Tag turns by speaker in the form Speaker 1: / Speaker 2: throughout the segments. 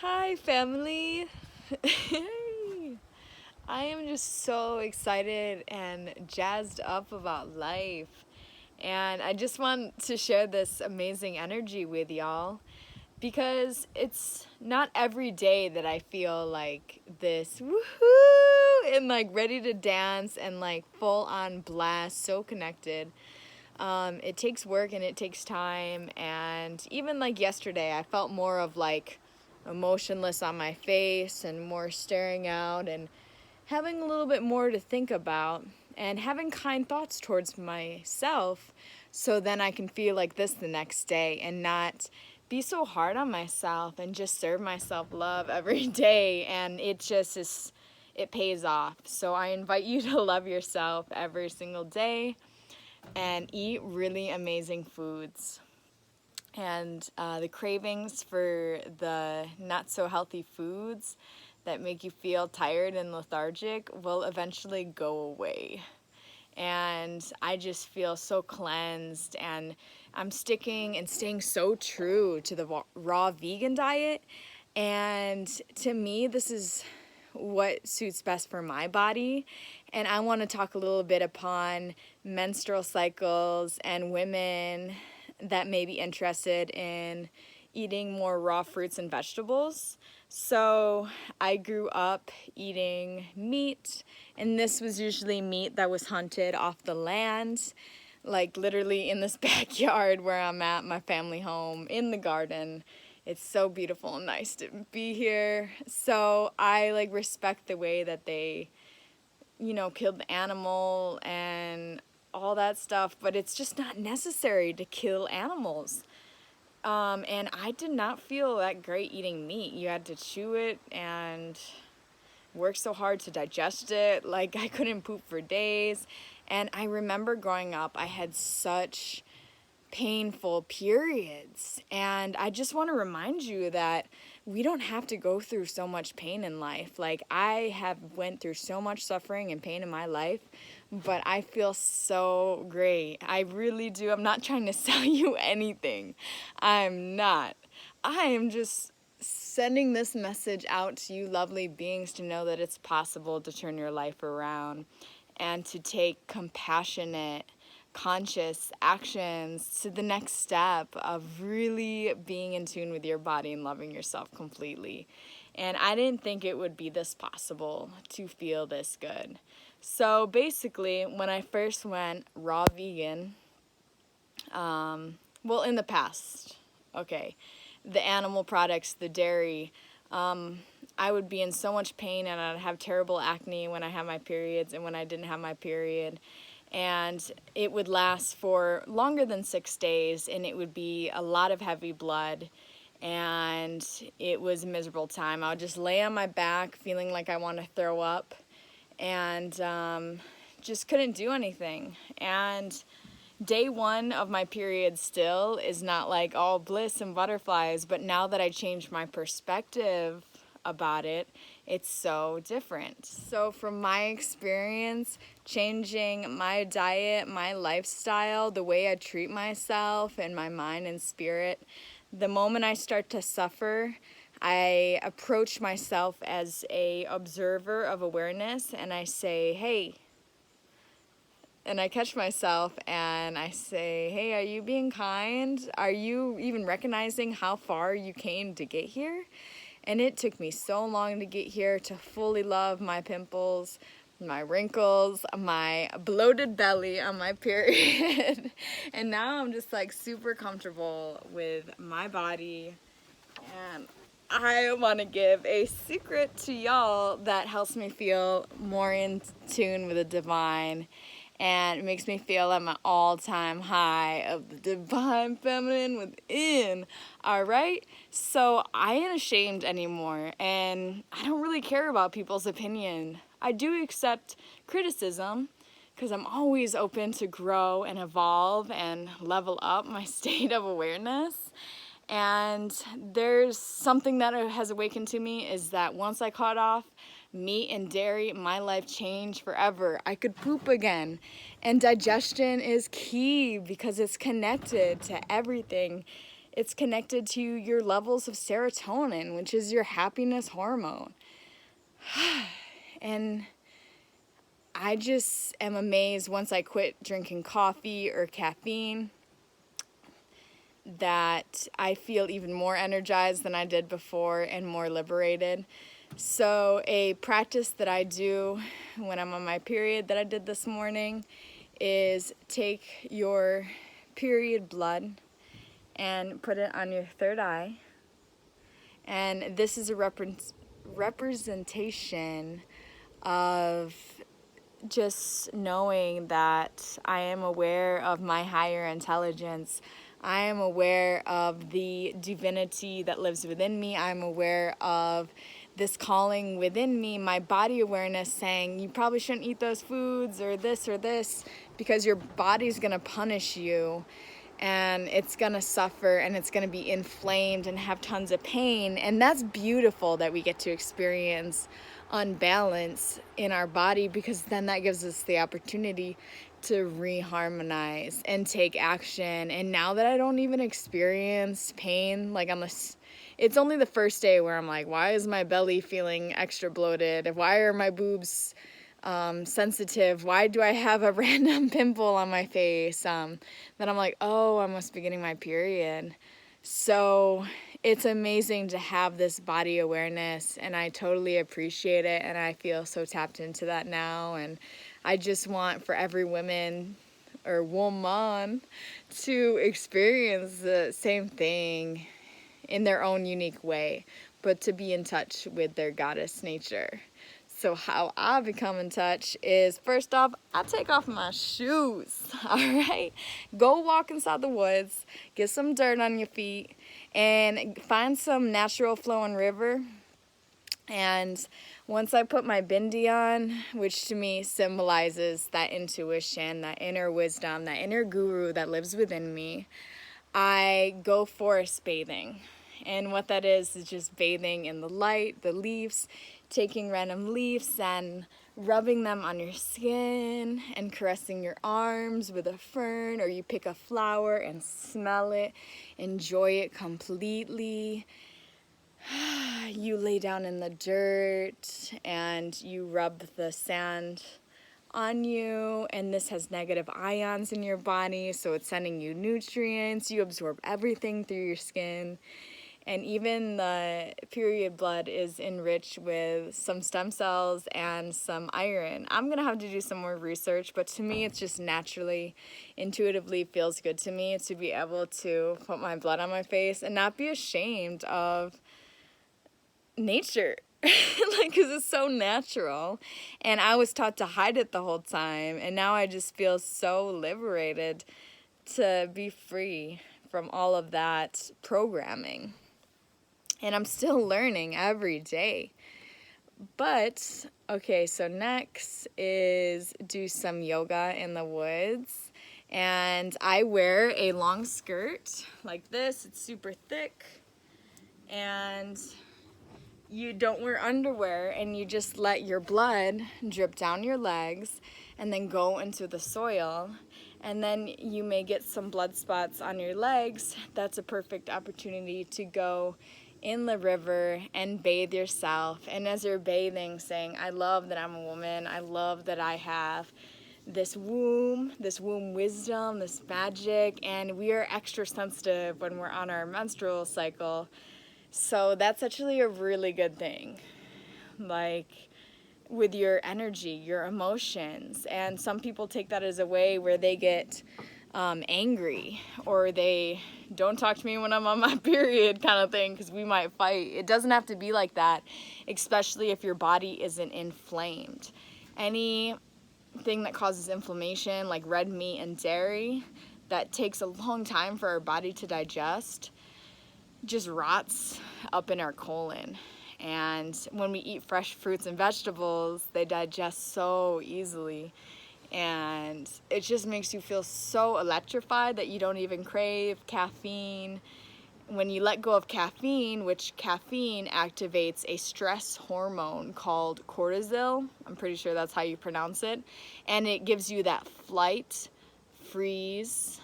Speaker 1: Hi, family. I am just so excited and jazzed up about life. And I just want to share this amazing energy with y'all because it's not every day that I feel like this woohoo and like ready to dance and like full on blast, so connected. It takes work and it takes time, and even like yesterday I felt more of like emotionless on my face and more staring out and having a little bit more to think about and having kind thoughts towards myself, so then I can feel like this the next day and not be so hard on myself and just serve myself love every day. And it just is, it pays off. So I invite you to love yourself every single day and eat really amazing foods. And the cravings for the not so healthy foods that make you feel tired and lethargic will eventually go away. And I just feel so cleansed, and I'm sticking and staying so true to the raw vegan diet. And to me, this is what suits best for my body. And I want to talk a little bit upon menstrual cycles and women that may be interested in eating more raw fruits and vegetables. So I grew up eating meat, and this was usually meat that was hunted off the land, like literally in this backyard where I'm at, my family home, in the garden. It's so beautiful and nice to be here. So I like respect the way that they, killed the animal and all that stuff, but it's just not necessary to kill animals. And I did not feel that great eating meat. You had to chew it and work so hard to digest it. Like, I couldn't poop for days. And I remember growing up, I had such painful periods. And I just want to remind you that we don't have to go through so much pain in life. Like, I have went through so much suffering and pain in my life, but I feel so great. I really do. I'm not trying to sell you anything. I'm not. I am just sending this message out to you lovely beings to know that it's possible to turn your life around and to take compassionate, conscious actions to the next step of really being in tune with your body and loving yourself completely. And I didn't think it would be this possible to feel this good. So basically, when I first went raw vegan, well, in the past, okay, the animal products, the dairy, I would be in so much pain, and I'd have terrible acne when I had my periods and when I didn't have my period. And it would last for longer than 6 days, and it would be a lot of heavy blood, and it was a miserable time. I would just lay on my back feeling like I want to throw up, and just couldn't do anything. And day one of my period still is not like all bliss and butterflies, but now that I changed my perspective about it, it's so different. So from my experience, changing my diet, my lifestyle, the way I treat myself and my mind and spirit, the moment I start to suffer, I approach myself as a observer of awareness, and I say, hey, and I catch myself and I say, hey, are you being kind? Are you even recognizing how far you came to get here? And it took me so long to get here, to fully love my pimples, my wrinkles, my bloated belly on my period. And now I'm just like super comfortable with my body. And I want to give a secret to y'all that helps me feel more in tune with the divine, and it makes me feel at my all-time high of the divine feminine within. All right? So I ain't ashamed anymore, and I don't really care about people's opinion. I do accept criticism because I'm always open to grow and evolve and level up my state of awareness. And there's something that has awakened to me is that once I cut off meat and dairy, my life changed forever. I could poop again. And digestion is key because it's connected to everything. it's connected to your levels of serotonin, which is your happiness hormone. And I just am amazed once I quit drinking coffee or caffeine that I feel even more energized than I did before and more liberated. So a practice that I do when I'm on my period that I did this morning is take your period blood and put it on your third eye. And this is a representation of just knowing that I am aware of my higher intelligence. I am aware of the divinity that lives within me. I'm aware of this calling within me, my body awareness saying, you probably shouldn't eat those foods or this, because your body's gonna punish you and it's gonna suffer and it's gonna be inflamed and have tons of pain. And that's beautiful that we get to experience unbalance in our body, because then that gives us the opportunity to reharmonize and take action. And now that I don't even experience pain, like it's only the first day where I'm like, why is my belly feeling extra bloated? Why are my boobs sensitive? Why do I have a random pimple on my face? Then I'm like, oh, I must be getting my period. So it's amazing to have this body awareness, and I totally appreciate it, and I feel so tapped into that now. And I just want for every woman or woman to experience the same thing in their own unique way, but to be in touch with their goddess nature. So how I become in touch is, first off, I take off my shoes, all right? Go walk inside the woods, get some dirt on your feet, and find some natural flowing river. And once I put my bindi on, which to me symbolizes that intuition, that inner wisdom, that inner guru that lives within me, I go forest bathing. And what that is just bathing in the light, the leaves, taking random leaves and rubbing them on your skin and caressing your arms with a fern, or you pick a flower and smell it, enjoy it completely. You lay down in the dirt and you rub the sand on you, and this has negative ions in your body, so it's sending you nutrients. You absorb everything through your skin. And even the period blood is enriched with some stem cells and some iron. I'm going to have to do some more research, but to me it's just naturally, intuitively feels good to me to be able to put my blood on my face and not be ashamed of nature. Like, because it's so natural. And I was taught to hide it the whole time. And now I just feel so liberated to be free from all of that programming. And I'm still learning every day. But, okay, so next is do some yoga in the woods. And I wear a long skirt like this. It's super thick. And you don't wear underwear, and you just let your blood drip down your legs and then go into the soil. And then you may get some blood spots on your legs. That's a perfect opportunity to go in the river and bathe yourself. And as you're bathing, saying, I love that I'm a woman. I love that I have this womb wisdom, this magic, and we are extra sensitive when we're on our menstrual cycle. So that's actually a really good thing, like with your energy, your emotions. And some people take that as a way where they get angry, or they don't talk to me when I'm on my period kind of thing, because we might fight. It doesn't have to be like that, especially if your body isn't inflamed. Anything that causes inflammation, like red meat and dairy, that takes a long time for our body to digest, just rots up in our colon. And when we eat fresh fruits and vegetables, they digest so easily. And it just makes you feel so electrified that you don't even crave caffeine. When you let go of caffeine, which caffeine activates a stress hormone called cortisol, I'm pretty sure that's how you pronounce it, and it gives you that flight, freeze,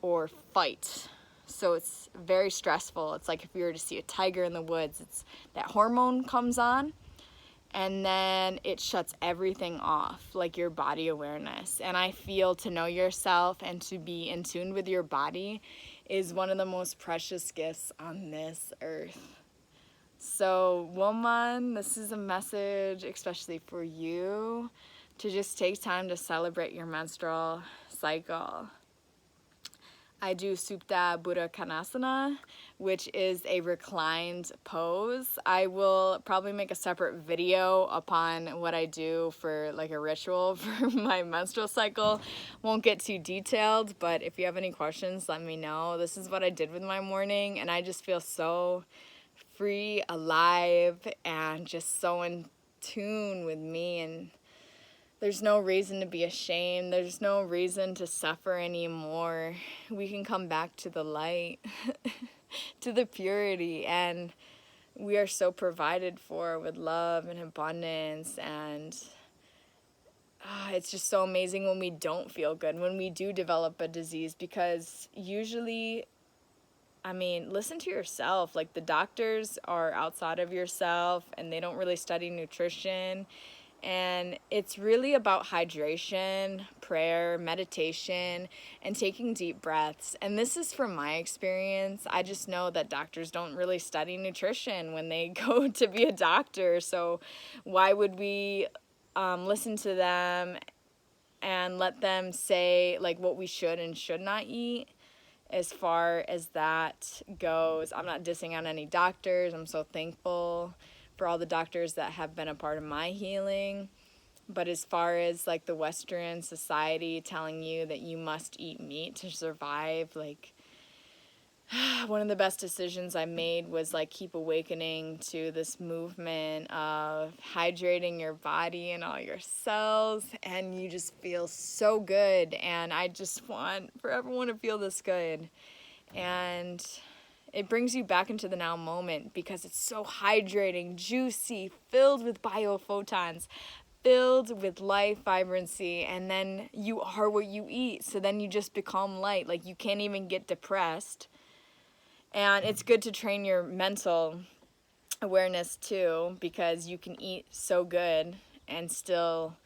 Speaker 1: or fight So it's very stressful. It's like if you were to see a tiger in the woods, it's that hormone comes on and then it shuts everything off, like your body awareness. And I feel to know yourself and to be in tune with your body is one of the most precious gifts on this earth. So, woman, this is a message especially for you to just take time to celebrate your menstrual cycle. I do Supta Buddha Kanasana, which is a reclined pose. I will probably make a separate video upon what I do for like a ritual for my menstrual cycle. Won't get too detailed, but if you have any questions, let me know. This is what I did with my morning, and I just feel so free, alive, and just so in tune with me. And there's no reason to be ashamed. There's no reason to suffer anymore. We can come back to the light, to the purity, and we are so provided for with love and abundance. And it's just so amazing when we don't feel good, when we do develop a disease, because usually, I mean, listen to yourself. Like, the doctors are outside of yourself and they don't really study nutrition. And it's really about hydration, prayer, meditation, and taking deep breaths. And this is from my experience. I just know that doctors don't really study nutrition when they go to be a doctor. So why would we listen to them and let them say like what we should and should not eat? As far as that goes, I'm not dissing on any doctors. I'm so thankful for all the doctors that have been a part of my healing. But as far as like the Western society telling you that you must eat meat to survive, like one of the best decisions I made was like keep awakening to this movement of hydrating your body and all your cells, and you just feel so good. And I just want for everyone to feel this good. And it brings you back into the now moment because it's so hydrating, juicy, filled with biophotons, filled with life, vibrancy, and then you are what you eat. So then you just become light. Like, you can't even get depressed. And it's good to train your mental awareness too, because you can eat so good and still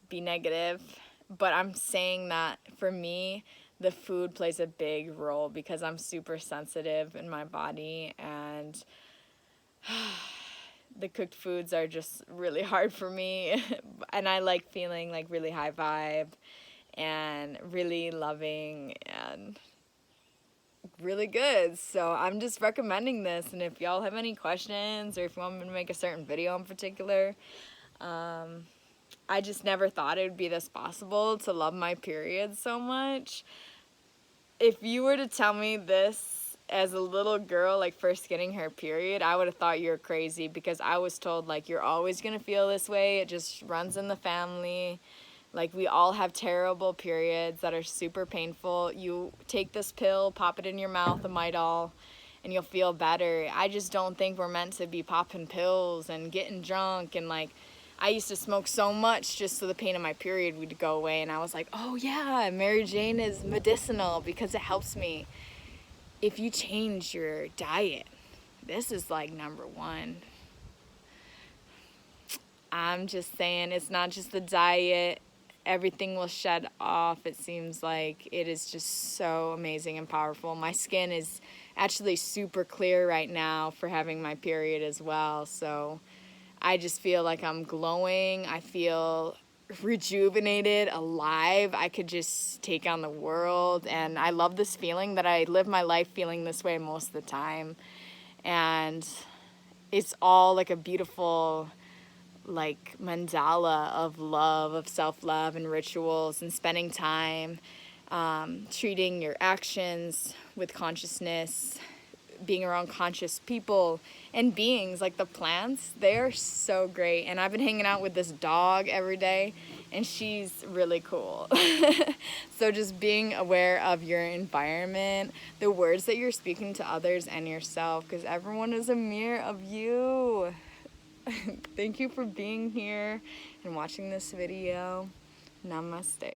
Speaker 1: be negative. But I'm saying that for me, the food plays a big role because I'm super sensitive in my body, and the cooked foods are just really hard for me. And I like feeling like really high vibe and really loving and really good. So I'm just recommending this. And if y'all have any questions or if you want me to make a certain video in particular, I just never thought it would be this possible to love my period so much. If you were to tell me this as a little girl, like first getting her period, I would have thought you were crazy, because I was told like you're always gonna feel this way. It just runs in the family. Like, we all have terrible periods that are super painful. You take this pill, pop it in your mouth, a Midol, and you'll feel better. I just don't think we're meant to be popping pills and getting drunk. And like, I used to smoke so much just so the pain of my period would go away. And I was like, oh yeah, Mary Jane is medicinal because it helps me. If you change your diet, this is like number one. I'm just saying, it's not just the diet. Everything will shed off. It seems like it is just so amazing and powerful. My skin is actually super clear right now for having my period as well. So I just feel like I'm glowing. I feel rejuvenated, alive. I could just take on the world. And I love this feeling that I live my life feeling this way most of the time. And it's all like a beautiful like mandala of love, of self-love and rituals and spending time, treating your actions with consciousness, being around conscious people and beings like the plants. They're so great. And I've been hanging out with this dog every day, and she's really cool. So just being aware of your environment, the words that you're speaking to others and yourself, because everyone is a mirror of you. Thank you for being here and watching this video. Namaste.